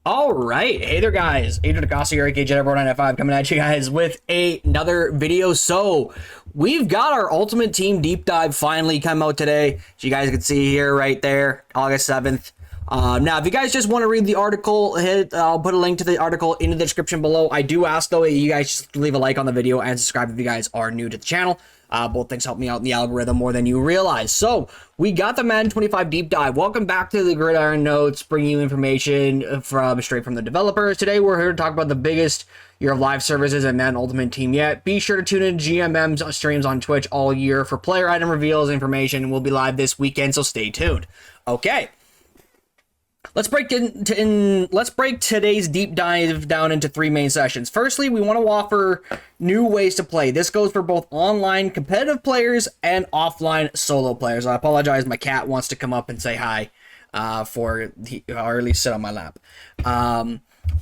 All right, hey there, guys. Adrian DeCosta here, aka Jet95, coming at you guys with another video. So we've got our Ultimate Team Deep Dive finally come out today. As you guys can see here, right there, August 7th. Now, if you guys just want to read the article, I'll put a link to the article in the description below. I do ask, though, that you guys just leave a like on the video and subscribe if you guys are new to the channel. Both things help me out in the algorithm more than you realize. So, we got the Madden 25 Deep Dive. Welcome back to the Gridiron Notes, bringing you information straight from the developers. Today, we're here to talk about the biggest year of live services and Madden Ultimate Team yet. Be sure to tune in to GMM's streams on Twitch all year for player item reveals, information. We'll be live this weekend, so stay tuned. Okay. Let's break today's deep dive down into three main sessions. Firstly, we want to offer new ways to play. This goes for both online competitive players and offline solo players. I apologize, my cat wants to come up and say hi, or at least sit on my lap.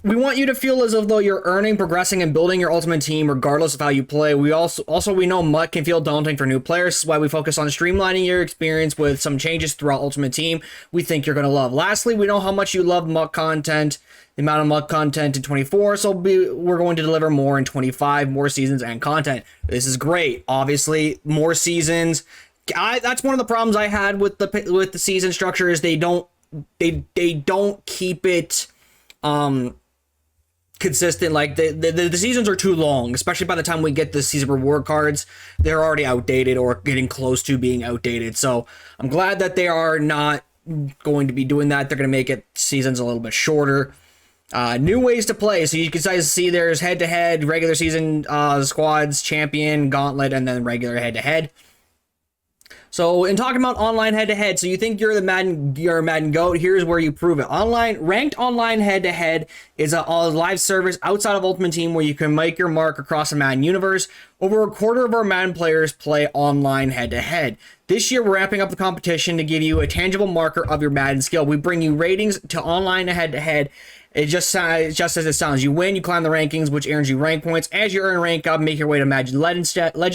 We want you to feel as though you're earning, progressing, and building your ultimate team regardless of how you play. We know MUT can feel daunting for new players. This is why we focus on streamlining your experience with some changes throughout Ultimate Team we think you're going to love. Lastly, we know how much you love MUT content, the amount of MUT content in 24, so we're going to deliver more in 25, more seasons and content. This is great. Obviously, more seasons. That's one of the problems I had with the season structure is they don't keep it consistent. Like the seasons are too long, especially by the time we get the season reward cards. They're already outdated or getting close to being outdated. So I'm glad that they are not going to be doing that. They're going to make it seasons a little bit shorter. New ways to play. So you can see there's head-to-head, regular season squads, champion, gauntlet, and then regular head-to-head. So in talking about online head-to-head, so you think you're a Madden GOAT, here's where you prove it. Ranked online head-to-head is a live service outside of Ultimate Team where you can make your mark across the Madden universe. Over a quarter of our Madden players play online head-to-head. This year, we're ramping up the competition to give you a tangible marker of your Madden skill. We bring you ratings to online head-to-head. It just as it sounds. You win, you climb the rankings, which earns you rank points. As you earn rank up, make your way to Madden legend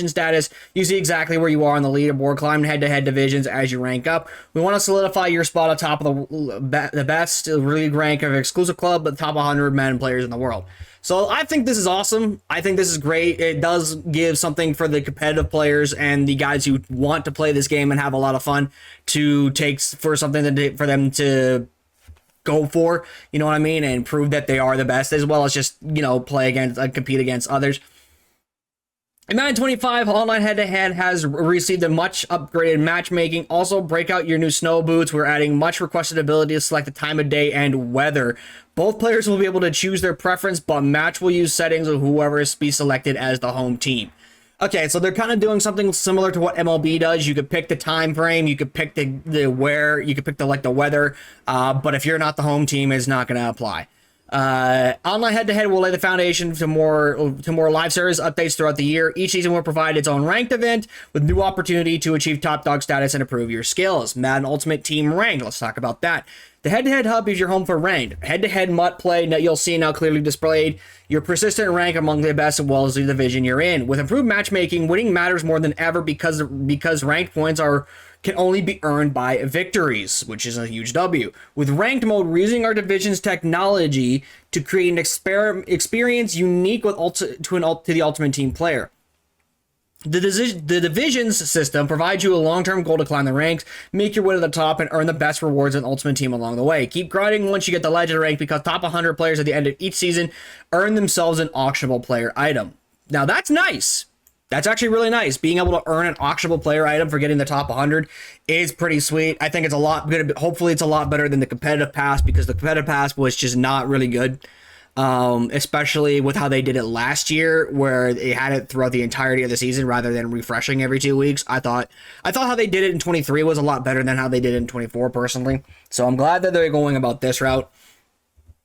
status. You see exactly where you are on the leaderboard, climb head-to-head divisions as you rank up. We want to solidify your spot atop of the best league rank of exclusive club, but the top 100 Madden players in the world. So I think this is awesome. I think this is great. It does give something for the competitive players and the guys who want to play this game and have a lot of fun to take for something for them to go for, you know what I mean, and prove that they are the best, as well as just, play against, compete against others. And Madden 25 online head-to-head has received a much upgraded matchmaking. Also, break out your new snow boots. We're adding much requested ability to select the time of day and weather. Both players will be able to choose their preference, but match will use settings of whoever is be selected as the home team. Okay, so they're kind of doing something similar to what MLB does. You could pick the time frame, you could pick the where, you could pick the weather, but if you're not the home team, it's not going to apply. Online head-to-head will lay the foundation to more live service updates throughout the year. Each season will provide its own ranked event with new opportunity to achieve top dog status and improve your skills. Madden Ultimate Team Ranked. Let's talk about that. The head-to-head hub is your home for ranked. Head-to-head MUT play that you'll see now clearly displayed. Your persistent rank among the best as well as the division you're in. With improved matchmaking, winning matters more than ever because ranked points can only be earned by victories, which is a huge W. With ranked mode, we're using our division's technology to create an experience unique to the Ultimate Team player. The divisions system provides you a long-term goal to climb the ranks, make your way to the top, and earn the best rewards in Ultimate Team along the way. Keep grinding once you get the Legend rank because top 100 players at the end of each season earn themselves an auctionable player item. Now that's nice. That's actually really nice. Being able to earn an auctionable player item for getting the top 100 is pretty sweet. I think it's a lot good. Hopefully it's a lot better than the competitive pass because the competitive pass was just not really good. Especially with how they did it last year, where they had it throughout the entirety of the season rather than refreshing every 2 weeks. I thought how they did it in 23 was a lot better than how they did it in 24 personally. So I'm glad that they're going about this route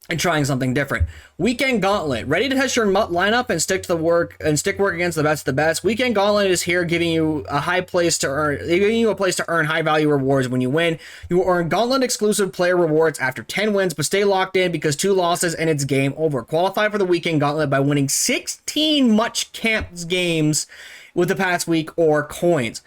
and trying something different. Weekend Gauntlet. Ready to test your MUT lineup and stick work against the best of the best? Weekend Gauntlet is here giving you a place to earn high value rewards when you win. You will earn Gauntlet exclusive player rewards after 10 wins, but stay locked in because 2 losses and it's game over. Qualify for the Weekend Gauntlet by winning 16 MUT Camps games with the past week or coins.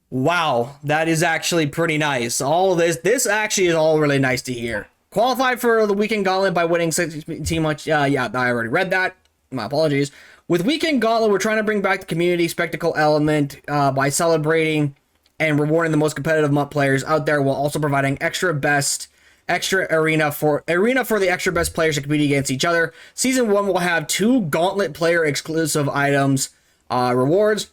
Wow, that is actually pretty nice. All of this actually is all really nice to hear. qualified for the Weekend Gauntlet by winning 16 much. Yeah, I already read that. My apologies. With Weekend Gauntlet, we're trying to bring back the community spectacle element by celebrating and rewarding the most competitive MUT players out there, while also providing extra arena for the extra best players to compete against each other. Season 1 will have 2 Gauntlet player exclusive items rewards.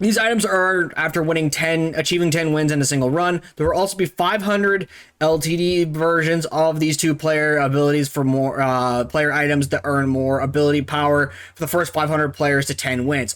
These items are after achieving 10 wins in a single run. There will also be 500 LTD versions of these 2 player abilities for more player items that earn more ability power for the first 500 players to 10 wins.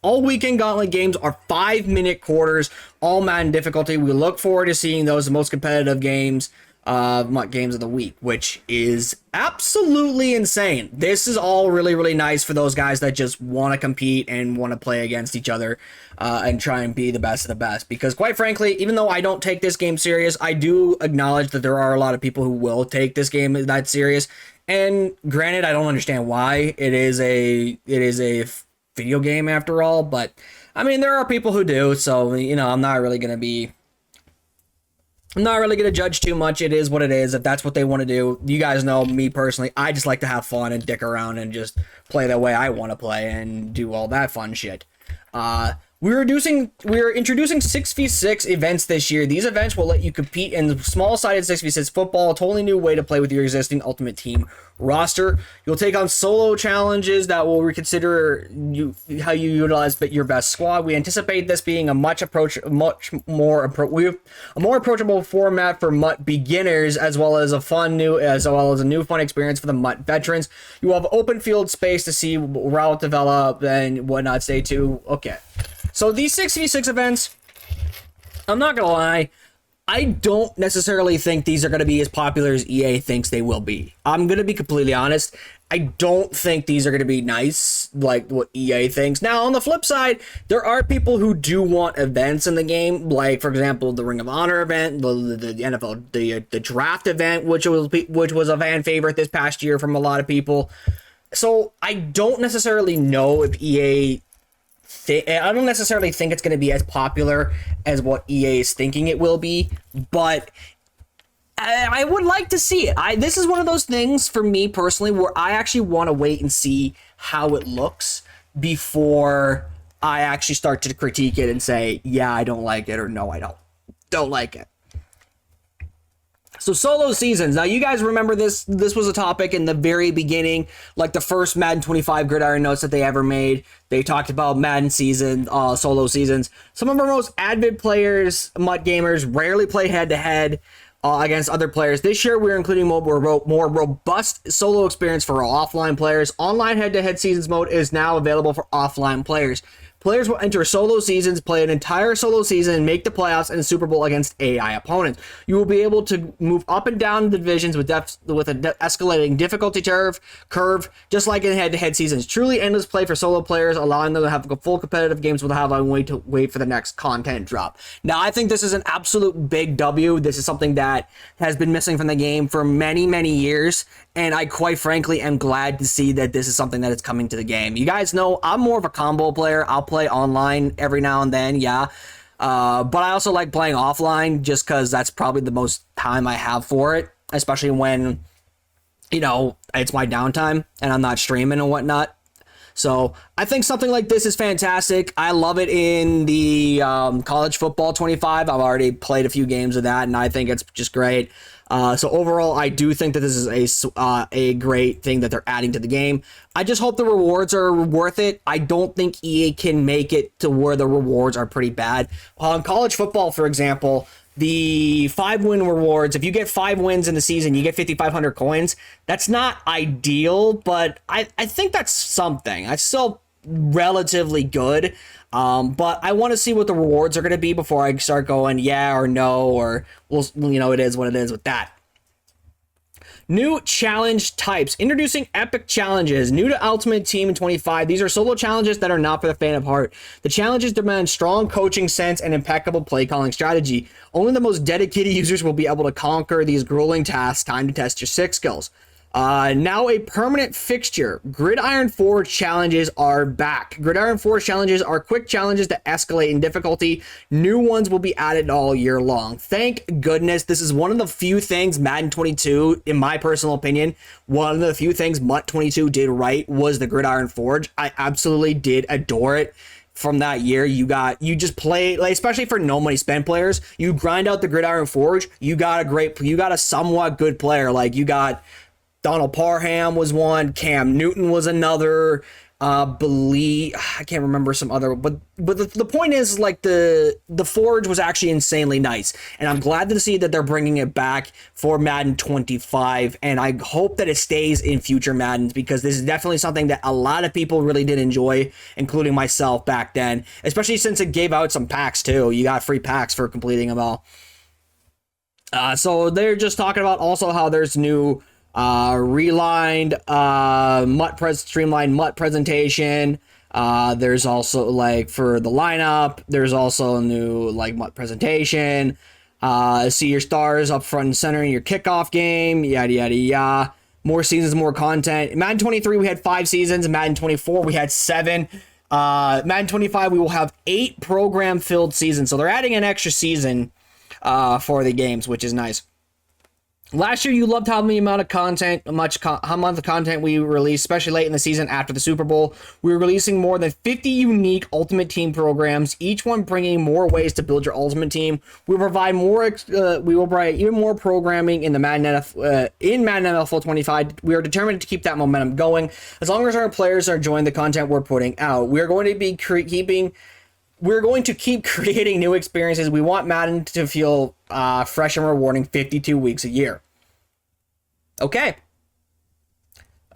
All Weekend Gauntlet games are 5-minute quarters, all Madden difficulty. We look forward to seeing those, the most competitive games of the week, which is absolutely insane. This is all really, really nice for those guys that just want to compete and want to play against each other and try and be the best of the best. Because quite frankly, even though I don't take this game serious, I do acknowledge that there are a lot of people who will take this game that serious. And granted, I don't understand why. It is a video game after all, but I mean, there are people who do, so I'm not really going to judge too much. It is what it is. If that's what they want to do, you guys know me personally, I just like to have fun and dick around and just play the way I want to play and do all that fun shit. We're introducing 6v6 events this year. These events will let you compete in small-sided 6v6 football, a totally new way to play with your existing Ultimate Team roster. You'll take on solo challenges that will reconsider how you utilize your best squad. We anticipate this being a much more approachable format for MUT beginners, as well as a new fun experience for the MUT veterans. You will have open field space to see route develop and whatnot. Stay tuned. Okay. So these 6v6 events, I'm not going to lie, I don't necessarily think these are going to be as popular as EA thinks they will be. I'm going to be completely honest. I don't think these are going to be nice like what EA thinks. Now, on the flip side, there are people who do want events in the game, like, for example, the Ring of Honor event, the NFL, the draft event, which was a fan favorite this past year from a lot of people. So I don't necessarily know if I don't necessarily think it's going to be as popular as what EA is thinking it will be, but I would like to see it. This is one of those things for me personally where I actually want to wait and see how it looks before I actually start to critique it and say, yeah, I don't like it, or no, I don't like it. So solo seasons. Now, you guys remember this was a topic in the very beginning, like the first Madden 25 Gridiron notes that they ever made. They talked about Madden solo seasons. Some of our most avid players, MUT gamers, rarely play head-to-head against other players. This year, we're including more robust solo experience for our offline players. Online head-to-head seasons mode is now available for offline players. Players will enter solo seasons, play an entire solo season, and make the playoffs and Super Bowl against AI opponents. You will be able to move up and down the divisions with an escalating difficulty curve, just like in head-to-head seasons. Truly endless play for solo players, allowing them to have full competitive games without having to wait for the next content drop. Now, I think this is an absolute big W. This is something that has been missing from the game for many, many years, and I quite frankly am glad to see that this is something that is coming to the game. You guys know I'm more of a combo player. I'll play online every now and then, yeah. But I also like playing offline just because that's probably the most time I have for it, especially when, it's my downtime and I'm not streaming and whatnot. So I think something like this is fantastic. I love it in the college football 25. I've already played a few games of that, and I think it's just great. So overall, I do think that this is a great thing that they're adding to the game. I just hope the rewards are worth it. I don't think EA can make it to where the rewards are pretty bad. On college football, for example, the 5-win rewards, if you get 5 wins in the season, you get 5,500 coins. That's not ideal, but I think that's something. That's still relatively good. But I want to see what the rewards are going to be before I start going yeah or no, or it is what it is with that. New challenge types. Introducing epic challenges. New to Ultimate Team 25. These are solo challenges that are not for the faint of heart. The challenges demand strong coaching sense and impeccable play calling strategy. Only the most dedicated users will be able to conquer these grueling tasks. Time to test your 6 skills. Now a permanent fixture. Gridiron Forge challenges are back. Gridiron Forge challenges are quick challenges that escalate in difficulty. New ones will be added all year long. Thank goodness. This is one of the few things Madden 22, in my personal opinion, one of the few things MUT 22 did right was the Gridiron Forge. I absolutely did adore it. From that year, you just play, like, especially for no money spent players, you grind out the Gridiron Forge, you got a somewhat good player. Like, you got Donald Parham was one, Cam Newton was another, I can't remember some other, but the point is, like, the Forge was actually insanely nice, and I'm glad to see that they're bringing it back for Madden 25, and I hope that it stays in future Maddens, because this is definitely something that a lot of people really did enjoy, including myself back then, especially since it gave out some packs too. You got free packs for completing them all. So they're just talking about also how there's new streamlined MUT presentation. There's also, like, for the lineup, there's also a new, like, MUT presentation. See your stars up front and center in your kickoff game, yada yada yada. More seasons, more content. In Madden 23 we had 5 seasons. In Madden 24 we had 7. Madden 25 we will have 8 program filled seasons, so they're adding an extra season for the games, which is nice. Last year, you loved how much content we released, especially late in the season after the Super Bowl. We were releasing more than 50 unique Ultimate Team programs, each one bringing more ways to build your Ultimate Team. We will provide even more programming in the Madden NFL 25. We are determined to keep that momentum going. As long as our players are enjoying the content we're putting out, we're going to keep creating new experiences. We want Madden to feel fresh and rewarding 52 weeks a year. Okay.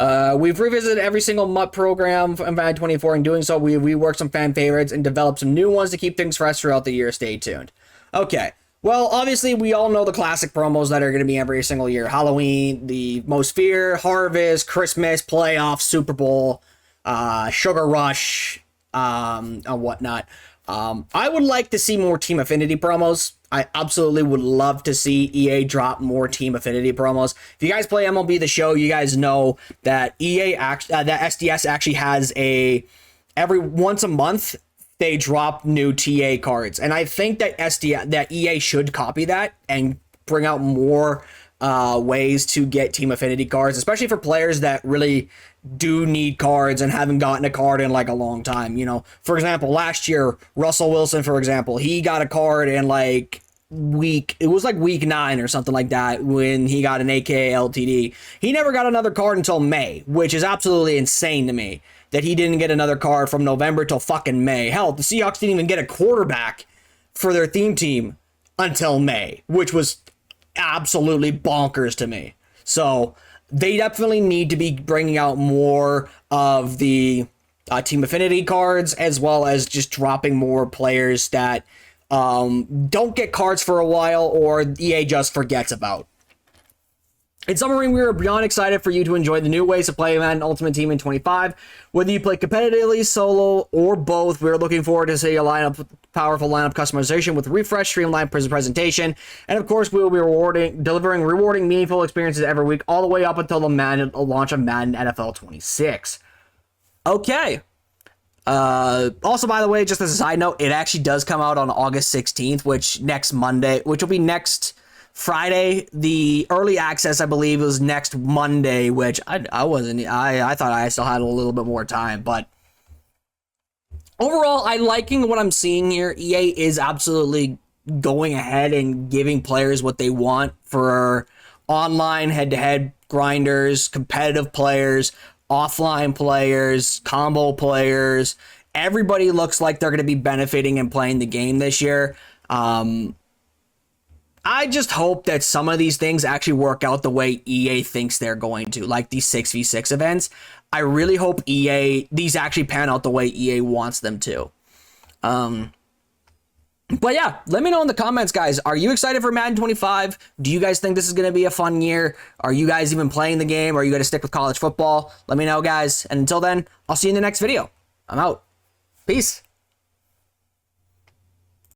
We've revisited every single MUT program in Madden 24. In doing so, we reworked some fan favorites and developed some new ones to keep things fresh throughout the year. Stay tuned. Okay. Well, obviously, we all know the classic promos that are going to be every single year. Halloween, the Most Fear, Harvest, Christmas, Playoffs, Super Bowl, Sugar Rush, and whatnot. I would like to see more Team Affinity promos. I absolutely would love to see EA drop more Team Affinity promos. If you guys play MLB The Show, you guys know that that SDS actually has every once a month they drop new TA cards, and I think that EA should copy that and bring out more ways to get Team Affinity cards, especially for players that really do need cards and haven't gotten a card in like a long time. You know, for example, last year, Russell Wilson, for example, he got a card in like week 9 or something like that when he got an AKA LTD. He never got another card until May, which is absolutely insane to me that he didn't get another card from November till fucking May. Hell, the Seahawks didn't even get a quarterback for their theme team until May, which was absolutely bonkers to me. So they definitely need to be bringing out more of the Team Affinity cards, as well as just dropping more players that don't get cards for a while or EA just forgets about. In summary, we are beyond excited for you to enjoy the new ways to play Madden Ultimate Team in 25. Whether you play competitively, solo, or both, we're looking forward to seeing a powerful lineup customization with refreshed, streamlined presentation. And of course, we will be delivering rewarding, meaningful experiences every week, all the way up until the launch of Madden NFL 26. Okay. Also, by the way, just as a side note, it actually does come out on August 16th, which will be next Friday. The early access, I believe, was next Monday, which I thought I still had a little bit more time, but overall, I'm liking what I'm seeing here. EA is absolutely going ahead and giving players what they want for online head-to-head grinders, competitive players, offline players, combo players. Everybody looks like they're going to be benefiting and playing the game this year. I just hope that some of these things actually work out the way EA thinks they're going to, like these 6v6 events. I really hope these actually pan out the way EA wants them to. But yeah, let me know in the comments, guys. Are you excited for Madden 25? Do you guys think this is going to be a fun year? Are you guys even playing the game? Or are you going to stick with college football? Let me know, guys. And until then, I'll see you in the next video. I'm out. Peace.